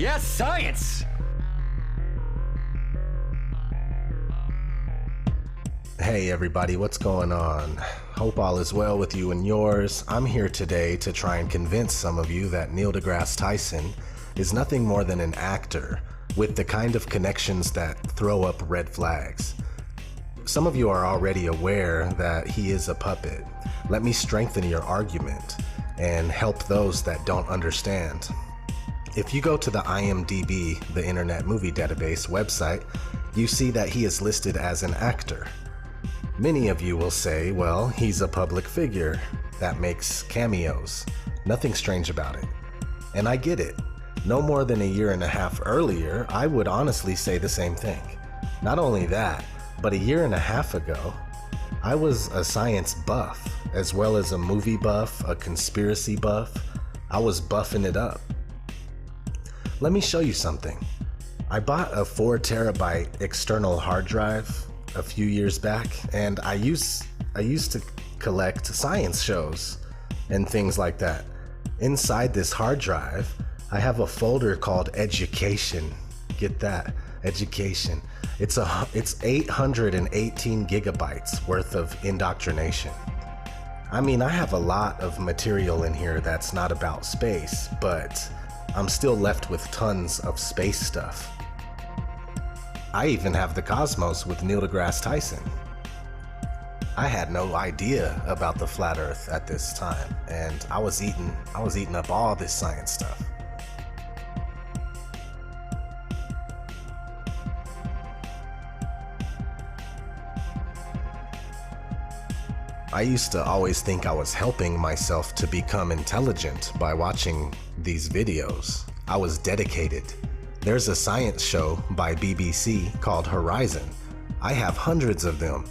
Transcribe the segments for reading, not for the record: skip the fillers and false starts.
Yes, science! Hey everybody, what's going on? Hope all is well with you and yours. I'm here today to try and convince some of you that Nil DeGras Tajson is nothing more than an actor with the kind of connections that throw up red flags. Some of you are already aware that he is a puppet. Let me strengthen your argument and help those that don't understand. If you go to the IMDb, the Internet Movie Database website, you see that he is listed as an actor. Many of you will say, well, he's a public figure that makes cameos. Nothing strange about it. And I get it. No more than a year and a half earlier, I would honestly say the same thing. Not only that, but a year and a half ago, I was a science buff, as well as a movie buff, a conspiracy buff. I was buffing it up. Let me show you something. I bought a 4 terabyte external hard drive a few years back, and I used to collect science shows and things like that. Inside this hard drive, I have a folder called Education. Get that? Education. It's 818 gigabytes worth of indoctrination. I mean, I have a lot of material in here that's not about space, but I'm still left with tons of space stuff. I even have the Cosmos with Nil deGrasse Tyson. I had no idea about the flat earth at this time, and I was eating up all this science stuff. I used to always think I was helping myself to become intelligent by watching these videos. I was dedicated. There's a science show by BBC called Horizon. I have hundreds of them.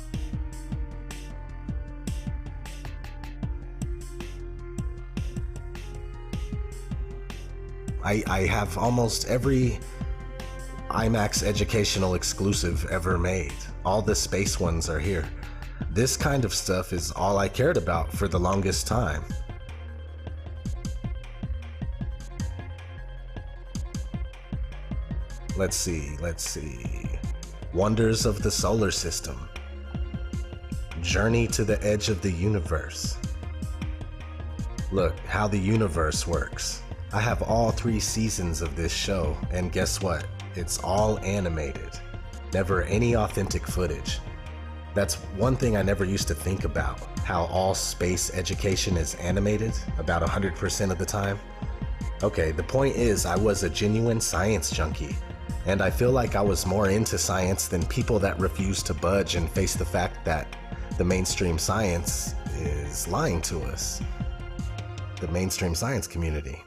I have almost every IMAX educational exclusive ever made. All the space ones are here. This kind of stuff is all I cared about for the longest time. Let's see. Wonders of the Solar System. Journey to the Edge of the Universe. Look, how the universe works. I have all 3 seasons of this show, and guess what? It's all animated. Never any authentic footage. That's one thing I never used to think about, how all space education is animated about 100% of the time. Okay, the point is I was a genuine science junkie, and I feel like I was more into science than people that refuse to budge and face the fact that the mainstream science is lying to us. The mainstream science community.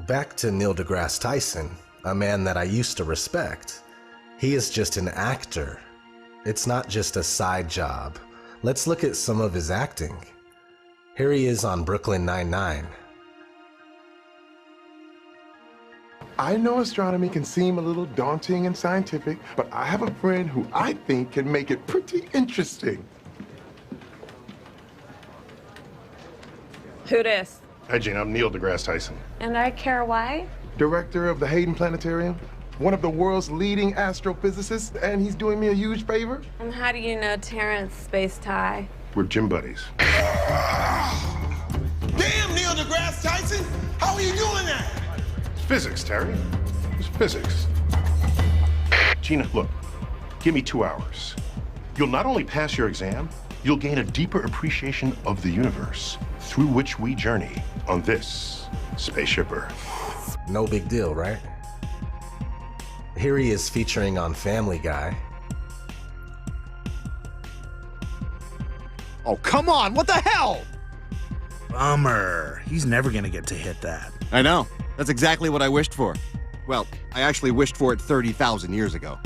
Back to Nil deGrasse Tyson, a man that I used to respect. He is just an actor. It's not just a side job. Let's look at some of his acting. Here he is on Brooklyn Nine-Nine. I know astronomy can seem a little daunting and scientific, but I have a friend who I think can make it pretty interesting. Who dis? Hi, Gene. I'm Nil deGrasse Tyson. And I care why? Director of the Hayden Planetarium, one of the world's leading astrophysicists, and he's doing me a huge favor. And how do you know Terrence Space Tie? We're gym buddies. Damn, Nil deGrasse Tyson! How are you doing that? It's physics, Terry. It's physics. Gina, look, give me 2 hours. You'll not only pass your exam, you'll gain a deeper appreciation of the universe through which we journey on this spaceship Earth. No big deal, right? Here he is featuring on Family Guy. Oh, come on, what the hell? Bummer. He's never gonna get to hit that. I know. That's exactly what I wished for. Well, I actually wished for it 30,000 years ago.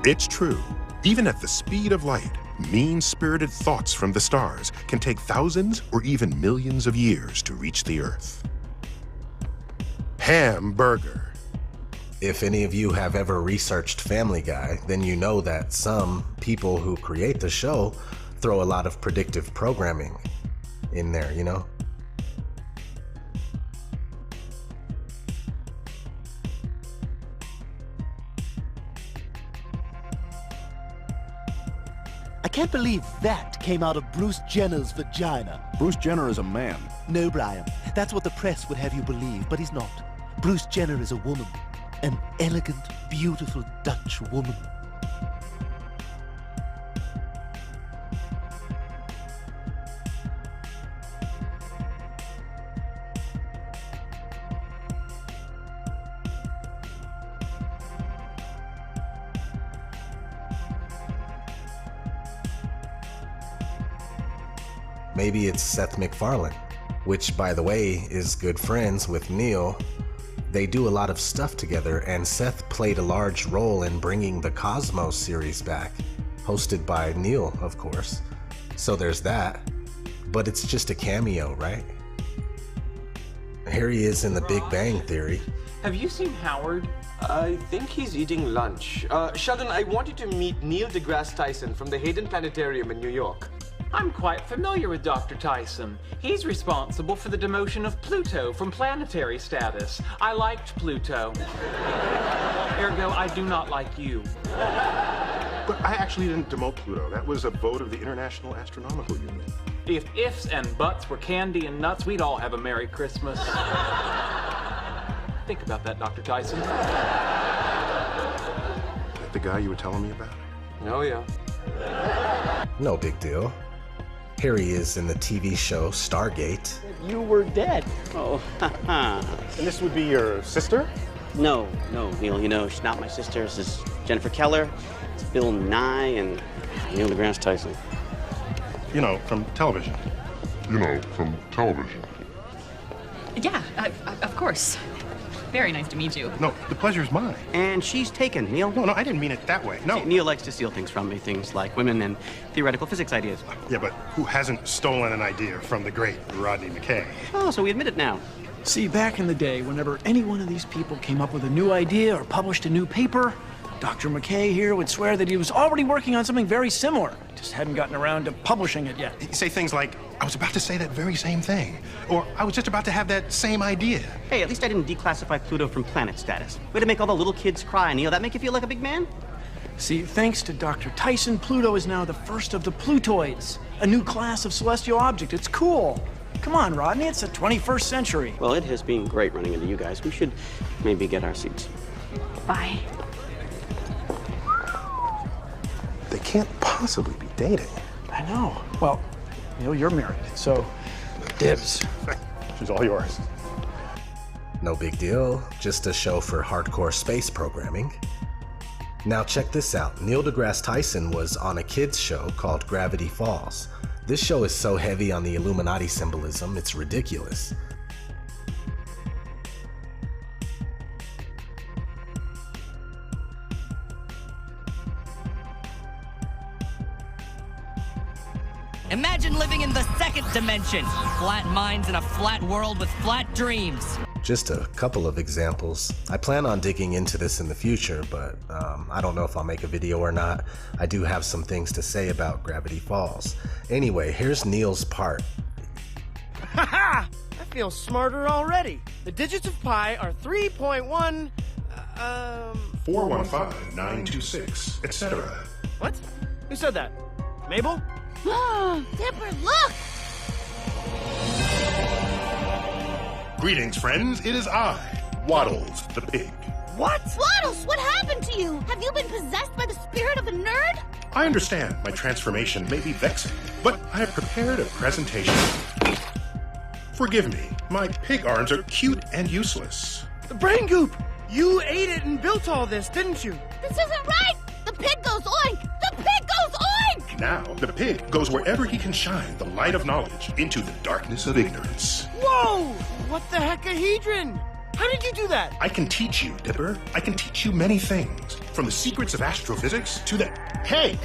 It's true. Even at the speed of light, mean-spirited thoughts from the stars can take thousands or even millions of years to reach the Earth. Hamburger. If any of you have ever researched Family Guy, then you know that some people who create the show throw a lot of predictive programming in there, you know? I can't believe that came out of Bruce Jenner's vagina. Bruce Jenner is a man. No, Brian. That's what the press would have you believe, but he's not. Bruce Jenner is a woman. An elegant, beautiful Dutch woman. Maybe it's Seth MacFarlane, which, by the way, is good friends with Neil. They do a lot of stuff together, and Seth played a large role in bringing the Cosmos series back, hosted by Neil, of course. So there's that, but it's just a cameo, right? Here he is in The Big Bang Theory. Have you seen Howard? I think he's eating lunch. Sheldon, I want you to meet Nil DeGras Tajson from the Hayden Planetarium in New York. I'm quite familiar with Dr. Tyson. He's responsible for the demotion of Pluto from planetary status. I liked Pluto. Ergo, I do not like you. But I actually didn't demote Pluto. That was a vote of the International Astronomical Union. If ifs and buts were candy and nuts, we'd all have a Merry Christmas. Think about that, Dr. Tyson. Is that the guy you were telling me about? Oh, yeah. No big deal. Here he is in the TV show Stargate. You were dead. Oh, and this would be your sister? No, Neil, you know, she's not my sister. This is Jennifer Keller, it's Bill Nye, and Nil DeGras Tajson. You know, from television. Yeah, of course. Very nice to meet you. No, the pleasure's mine. And she's taken, Neil. No, I didn't mean it that way. No. Neil likes to steal things from me, things like women and theoretical physics ideas. Yeah, but who hasn't stolen an idea from the great Rodney McKay? Oh, so we admit it now. See, back in the day, whenever any one of these people came up with a new idea or published a new paper, Dr. McKay here would swear that he was already working on something very similar, just hadn't gotten around to publishing it yet. You say things like, I was about to say that very same thing, or I was just about to have that same idea. Hey, at least I didn't declassify Pluto from planet status. Way to make all the little kids cry, Neil. That make you feel like a big man? See, thanks to Dr. Tyson, Pluto is now the first of the Plutoids, a new class of celestial object. It's cool. Come on, Rodney, it's the 21st century. Well, it has been great running into you guys. We should maybe get our seats. Bye. They can't possibly be dating. I know. Well, Neil, you're married, so dibs. She's all yours. No big deal, just a show for hardcore space programming. Now check this out. Nil deGrasse Tyson was on a kids show called Gravity Falls. This show is so heavy on the Illuminati symbolism, it's ridiculous. Imagine living in the second dimension. Flat minds in a flat world with flat dreams. Just a couple of examples. I plan on digging into this in the future, but I don't know if I'll make a video or not. I do have some things to say about Gravity Falls. Anyway, here's Neil's part. Haha! I feel smarter already. The digits of pi are 3.1, 415-926, etc. What? Who said that? Mabel? Dipper, look! Greetings, friends. It is I, Waddles the pig. What? Waddles, what happened to you? Have you been possessed by the spirit of a nerd? I understand my transformation may be vexing, but I have prepared a presentation. Forgive me, my pig arms are cute and useless. The brain goop! You ate it and built all this, didn't you? This isn't right! The pig goes oink! The pig goes oink! Now, the pig goes wherever he can shine the light of knowledge into the darkness of ignorance. Whoa! What the hecahedron? How did you do that? I can teach you, Dipper. I can teach you many things. From the secrets of astrophysics to the... Hey!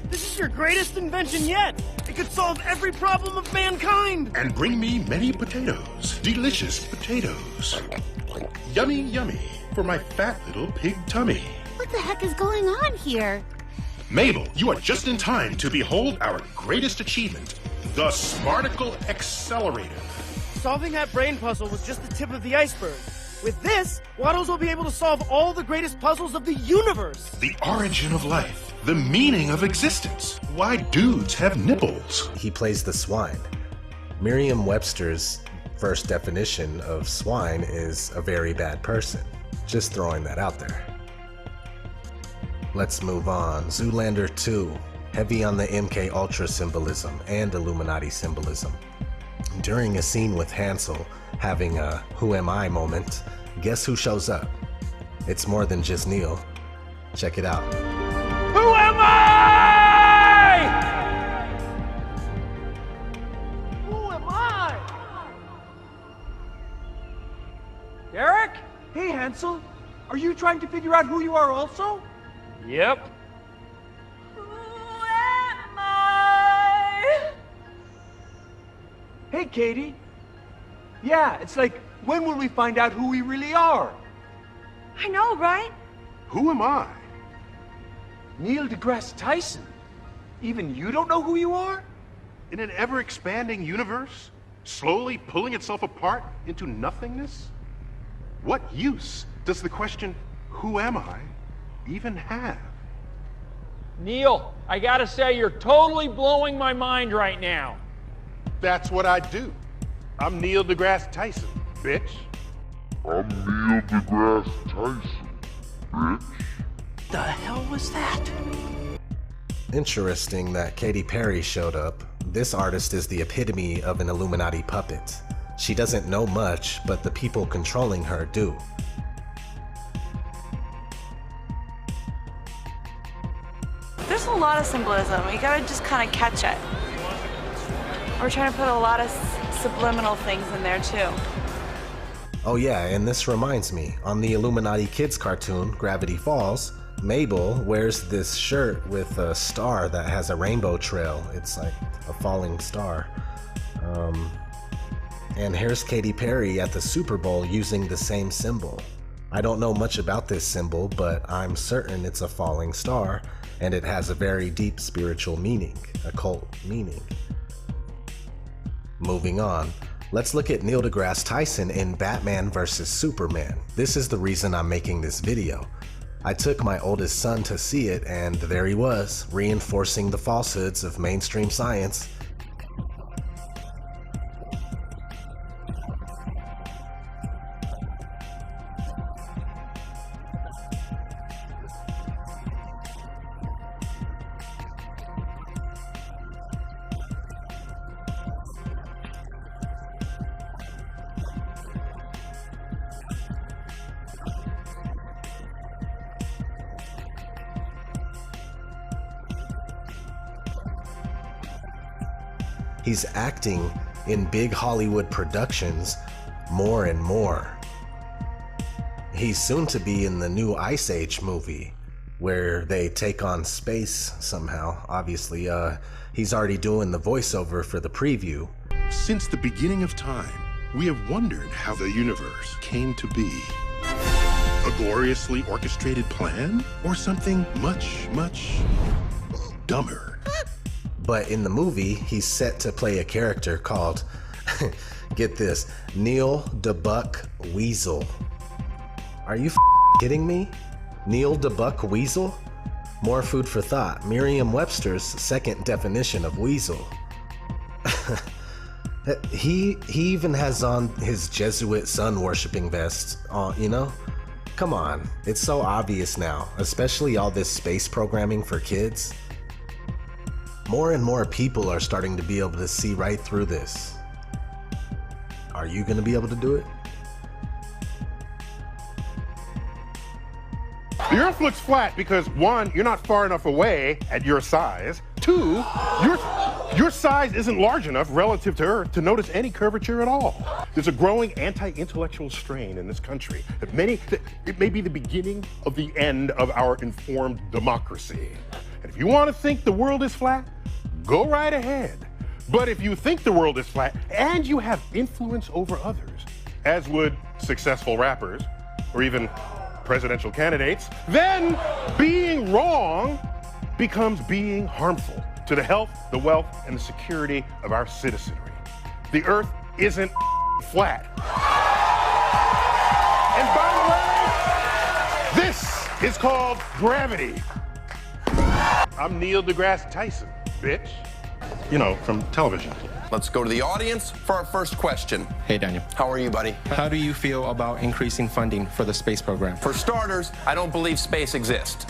This is your greatest invention yet! It could solve every problem of mankind! And bring me many potatoes. Delicious potatoes. Yummy, yummy for my fat little pig tummy. What the heck is going on here? Mabel, you are just in time to behold our greatest achievement, the Smarticle Accelerator. Solving that brain puzzle was just the tip of the iceberg. With this, Waddles will be able to solve all the greatest puzzles of the universe. The origin of life, the meaning of existence, why dudes have nipples. He plays the swine. Merriam-Webster's first definition of swine is a very bad person. Just throwing that out there. Let's move on. Zoolander 2, heavy on the MK Ultra symbolism and Illuminati symbolism. During a scene with Hansel having a "who am I" moment, guess who shows up? It's more than just Neil. Check it out. Who am I? Who am I? Derek? Hey, Hansel. Are you trying to figure out who you are also? Yep. Who am I? Hey, Katie. Yeah, it's like, when will we find out who we really are? I know, right? Who am I? Nil DeGras Tajson. Even you don't know who you are? In an ever-expanding universe, slowly pulling itself apart into nothingness? What use does the question, who am I, even have? Neil, I gotta say, you're totally blowing my mind right now. That's what I do. I'm Nil DeGras Tajson, bitch. I'm Nil DeGras Tajson, bitch. The hell was that? Interesting that Katy Perry showed up. This artist is the epitome of an Illuminati puppet. She doesn't know much, but the people controlling her do. There's a lot of symbolism. You gotta just kind of catch it. We're trying to put a lot of subliminal things in there too. Oh yeah, and this reminds me, on the Illuminati Kids cartoon, Gravity Falls, Mabel wears this shirt with a star that has a rainbow trail. It's like a falling star. And here's Katy Perry at the Super Bowl using the same symbol. I don't know much about this symbol, but I'm certain it's a falling star, and it has a very deep spiritual meaning, occult meaning. Moving on, let's look at Nil deGrasse Tyson in Batman vs. Superman. This is the reason I'm making this video. I took my oldest son to see it, and there he was, reinforcing the falsehoods of mainstream science. He's acting in big Hollywood productions more and more. He's soon to be in the new Ice Age movie, where they take on space somehow. Obviously, he's already doing the voiceover for the preview. Since the beginning of time, we have wondered how the universe came to be. A gloriously orchestrated plan? Or something much, much dumber? But in the movie, he's set to play a character called, get this, Neil DeBuck Weasel. Are you kidding me? Neil DeBuck Weasel? More food for thought. Merriam-Webster's second definition of weasel. He even has on his Jesuit sun worshipping vest, you know? Come on, it's so obvious now, especially all this space programming for kids. More and more people are starting to be able to see right through this. Are you going to be able to do it? The Earth looks flat because, one, you're not far enough away at your size. Two, your size isn't large enough relative to Earth to notice any curvature at all. There's a growing anti-intellectual strain in this country that it may be the beginning of the end of our informed democracy. And if you want to think the world is flat, go right ahead. But if you think the world is flat and you have influence over others, as would successful rappers or even presidential candidates, then being wrong becomes being harmful to the health, the wealth, and the security of our citizenry. The Earth isn't flat. And by the way, this is called gravity. I'm Nil DeGras Tajson, bitch. You know, from television. Let's go to the audience for our first question. Hey, Daniel. How are you, buddy? How do you feel about increasing funding for the space program? For starters, I don't believe space exists.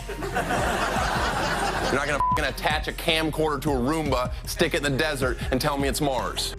You're not gonna attach a camcorder to a Roomba, stick it in the desert, and tell me it's Mars.